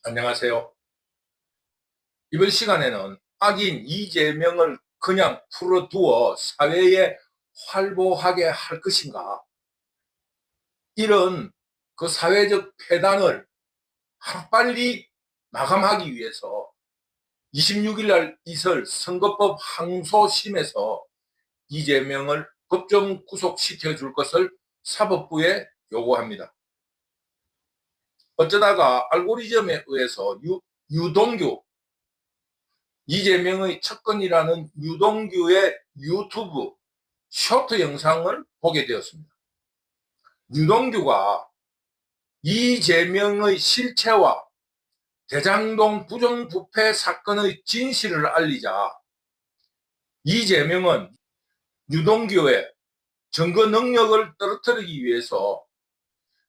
안녕하세요. 이번 시간에는 악인 이재명을 그냥 풀어두어 사회에 활보하게 할 것인가? 이런 그 사회적 폐단을 하루빨리 마감하기 위해서 26일 날 있을 선거법 항소심에서 이재명을 법정 구속시켜 줄 것을 사법부에 요구합니다. 어쩌다가 알고리즘에 의해서 유동규, 이재명의 척근이라는 유동규의 유튜브 쇼트 영상을 보게 되었습니다. 유동규가 이재명의 실체와 대장동 부정부패 사건의 진실을 알리자 이재명은 유동규의 증거 능력을 떨어뜨리기 위해서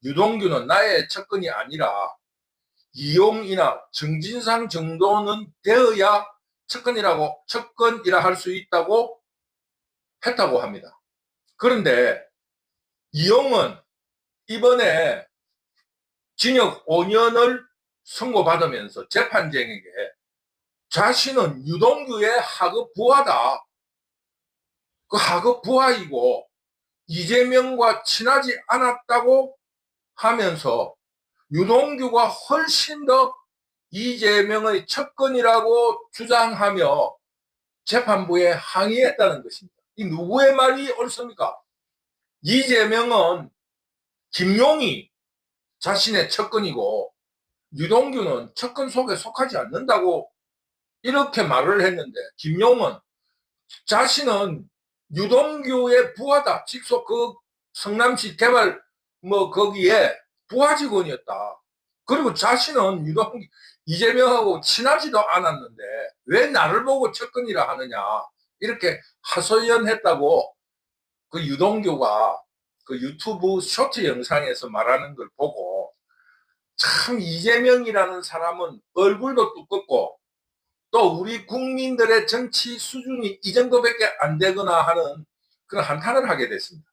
유동규는 나의 척근이 아니라 이용이나 정진상 정도는 되어야 척근이라 할 수 있다고 했다고 합니다. 그런데 이용은 이번에 징역 5년을 선고받으면서 재판장에게 자신은 유동규의 하급 부하다. 그 하급 부하이고 이재명과 친하지 않았다고 하면서 유동규가 훨씬 더 이재명의 척근이라고 주장하며 재판부에 항의했다는 것입니다. 이 누구의 말이 옳습니까? 이재명은 김용이 자신의 척근이고 유동규는 척근 속에 속하지 않는다고 이렇게 말을 했는데 김용은 자신은 유동규의 부하다. 직속 그 성남시 개발 거기에 부하 직원이었다. 그리고 자신은 이재명하고 친하지도 않았는데 왜 나를 보고 척근이라 하느냐 이렇게 하소연했다고 그 유동규가 그 유튜브 쇼트 영상에서 말하는 걸 보고 참 이재명이라는 사람은 얼굴도 두껍고 또 우리 국민들의 정치 수준이 이 정도밖에 안 되거나 하는 그런 한탄을 하게 됐습니다.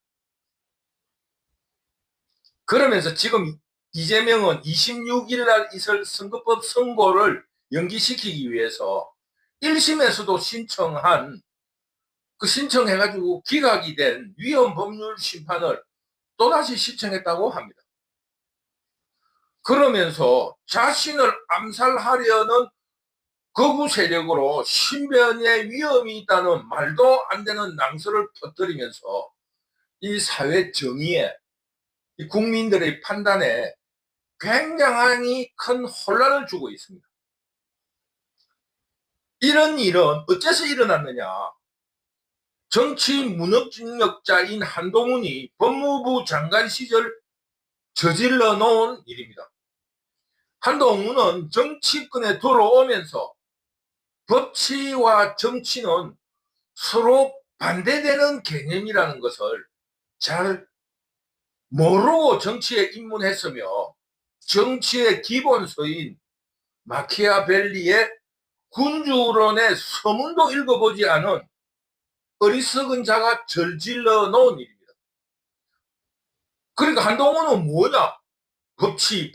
그러면서 지금 이재명은 26일 날 있을 선거법 선고를 연기시키기 위해서 1심에서도 신청해가지고 기각이 된 위헌 법률 심판을 또다시 신청했다고 합니다. 그러면서 자신을 암살하려는 거부 세력으로 신변의 위험이 있다는 말도 안 되는 낭설을 퍼뜨리면서 이 사회 정의에, 이 국민들의 판단에 굉장히 큰 혼란을 주고 있습니다. 이런 일은 어째서 일어났느냐? 정치 무능력자인 한동훈이 법무부 장관 시절 저질러 놓은 일입니다. 한동훈은 정치권에 들어오면서 법치와 정치는 서로 반대되는 개념이라는 것을 잘 모르고 정치에 입문했으며 정치의 기본서인 마키아벨리의 군주론의 서문도 읽어보지 않은 어리석은 자가 저질러 놓은 일입니다. 그러니까 한동훈은 뭐냐? 법치.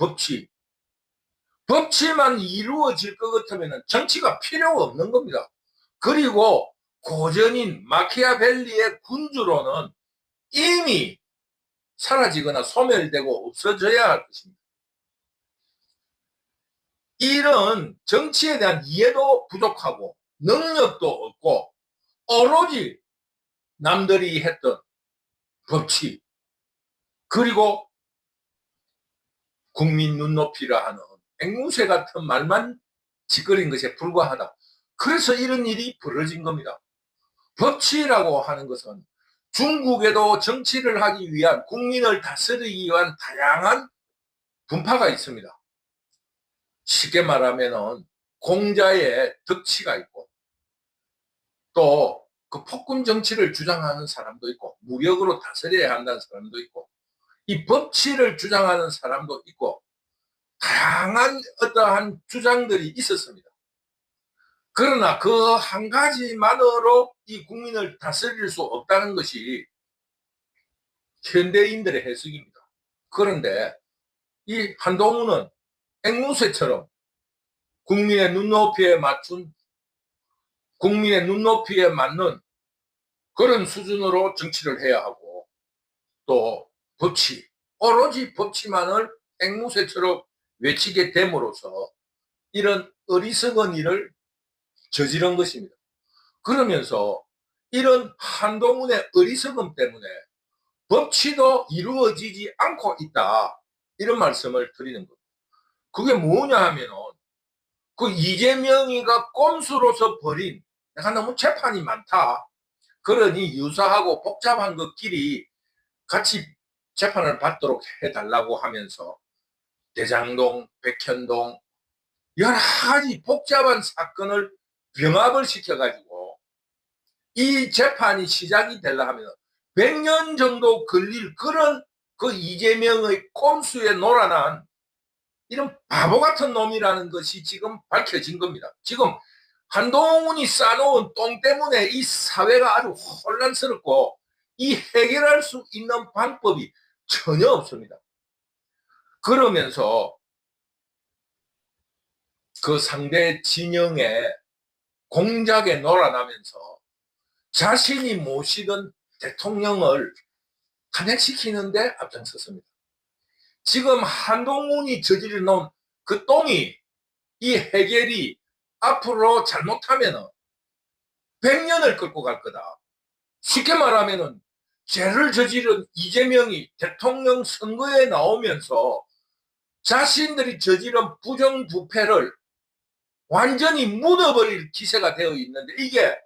법치만 이루어질 것 같으면 정치가 필요가 없는 겁니다. 그리고 고전인 마키아벨리의 군주론은 이미 사라지거나 소멸되고 없어져야 할 것입니다. 이런 정치에 대한 이해도 부족하고 능력도 없고 오로지 남들이 했던 법치 그리고 국민 눈높이라 하는 앵무새 같은 말만 짓거린 것에 불과하다. 그래서 이런 일이 벌어진 겁니다. 법치라고 하는 것은 중국에도 정치를 하기 위한 국민을 다스리기 위한 다양한 분파가 있습니다. 쉽게 말하면 공자의 덕치가 있고 또 그 폭군 정치를 주장하는 사람도 있고 무력으로 다스려야 한다는 사람도 있고 이 법치를 주장하는 사람도 있고 다양한 어떠한 주장들이 있었습니다. 그러나 그 한 가지만으로 이 국민을 다스릴 수 없다는 것이 현대인들의 해석입니다. 그런데 이 한동훈은 앵무새처럼 국민의 눈높이에 맞춘, 국민의 눈높이에 맞는 그런 수준으로 정치를 해야 하고, 또 법치, 오로지 법치만을 앵무새처럼 외치게 됨으로써 이런 어리석은 일을 저지른 것입니다. 그러면서 이런 한동훈의 어리석음 때문에 법치도 이루어지지 않고 있다, 이런 말씀을 드리는 겁니다. 그게 뭐냐 하면은 그 이재명이가 꼼수로서 벌인, 내가 너무 재판이 많다, 그러니 유사하고 복잡한 것끼리 같이 재판을 받도록 해달라고 하면서 대장동, 백현동 여러 가지 복잡한 사건을 병합을 시켜가지고 이 재판이 시작이 되려 하면 100년 정도 걸릴 그런 그 이재명의 꼼수에 놀아난 이런 바보 같은 놈이라는 것이 지금 밝혀진 겁니다. 지금 한동훈이 쌓아놓은 똥 때문에 이 사회가 아주 혼란스럽고 이 해결할 수 있는 방법이 전혀 없습니다. 그러면서 그 상대 진영의 공작에 놀아나면서 자신이 모시던 대통령을 탄핵시키는데 앞장섰습니다. 지금 한동훈이 저지르 놓은 그 똥이, 이 해결이 앞으로 잘못하면 100년을 끌고 갈 거다. 쉽게 말하면 죄를 저지른 이재명이 대통령 선거에 나오면서 자신들이 저지른 부정부패를 완전히 묻어버릴 기세가 되어 있는데, 이게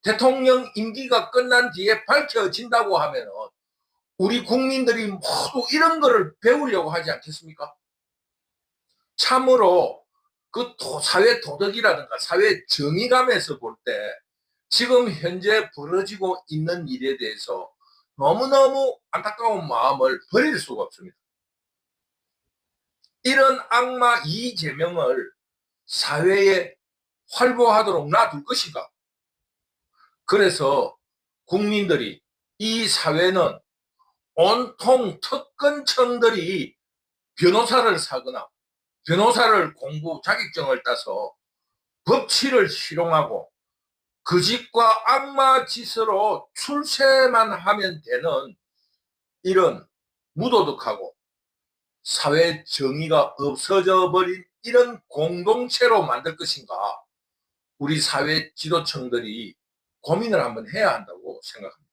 대통령 임기가 끝난 뒤에 밝혀진다고 하면 우리 국민들이 모두 이런 거를 배우려고 하지 않겠습니까? 참으로 그 사회 도덕이라든가 사회 정의감에서 볼 때 지금 현재 벌어지고 있는 일에 대해서 너무너무 안타까운 마음을 버릴 수가 없습니다. 이런 악마 이재명을 사회에 활보하도록 놔둘 것인가? 그래서 국민들이, 이 사회는 온통 특권층들이 변호사를 사거나 변호사를 공부 자격증을 따서 법치를 실용하고 그 짓과 악마 짓으로 출세만 하면 되는 이런 무도덕하고 사회 정의가 없어져 버린 이런 공동체로 만들 것인가, 우리 사회 지도층들이 고민을 한번 해야 한다고 생각합니다.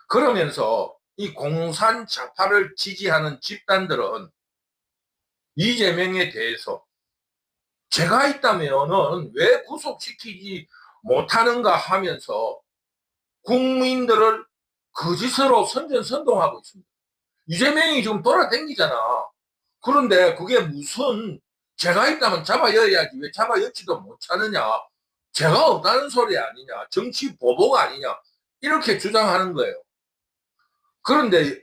그러면서 이 공산 좌파를 지지하는 집단들은 이재명에 대해서 죄가 있다면은 왜 구속시키지 못하는가 하면서 국민들을 거짓으로 선전선동하고 있습니다. 이재명이 지금 돌아다니잖아. 그런데 그게 무슨 죄가 있다면 잡아여야지 왜 잡아여지도 못하느냐, 죄가 없다는 소리 아니냐, 정치 보복 아니냐, 이렇게 주장하는 거예요. 그런데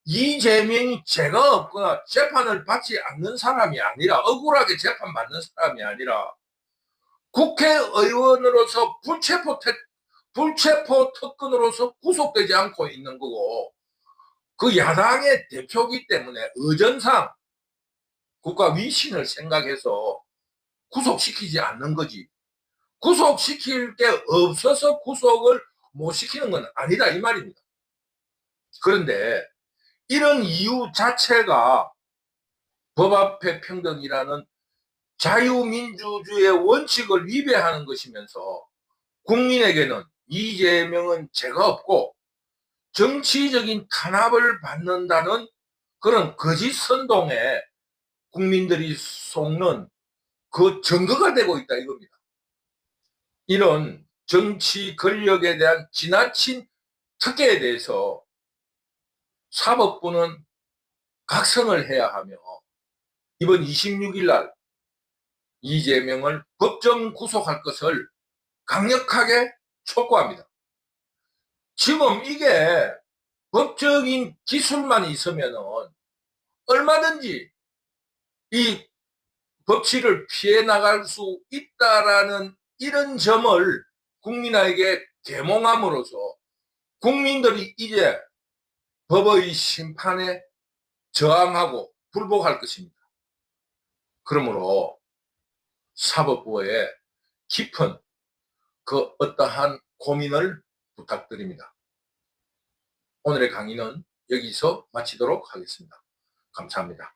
이재명이 죄가 없거나 재판을 받지 않는 사람이 아니라, 억울하게 재판받는 사람이 아니라 국회의원으로서 불체포 특권으로서 구속되지 않고 있는 거고, 그 야당의 대표기 때문에 의전상 국가 위신을 생각해서 구속시키지 않는 거지, 구속시킬 게 없어서 구속을 못 시키는 건 아니다, 이 말입니다. 그런데 이런 이유 자체가 법 앞에 평등이라는 자유민주주의의 원칙을 위배하는 것이면서 국민에게는 이재명은 죄가 없고 정치적인 탄압을 받는다는 그런 거짓 선동에 국민들이 속는 그 증거가 되고 있다, 이겁니다. 이런 정치 권력에 대한 지나친 특혜에 대해서 사법부는 각성을 해야 하며 이번 26일 날 이재명을 법정 구속할 것을 강력하게 촉구합니다. 지금 이게 법적인 기술만 있으면 얼마든지 이 법치를 피해 나갈 수 있다라는 이런 점을 국민에게 계몽함으로써 국민들이 이제 법의 심판에 저항하고 불복할 것입니다. 그러므로 사법부의 깊은 그 어떠한 고민을 부탁드립니다. 오늘의 강의는 여기서 마치도록 하겠습니다. 감사합니다.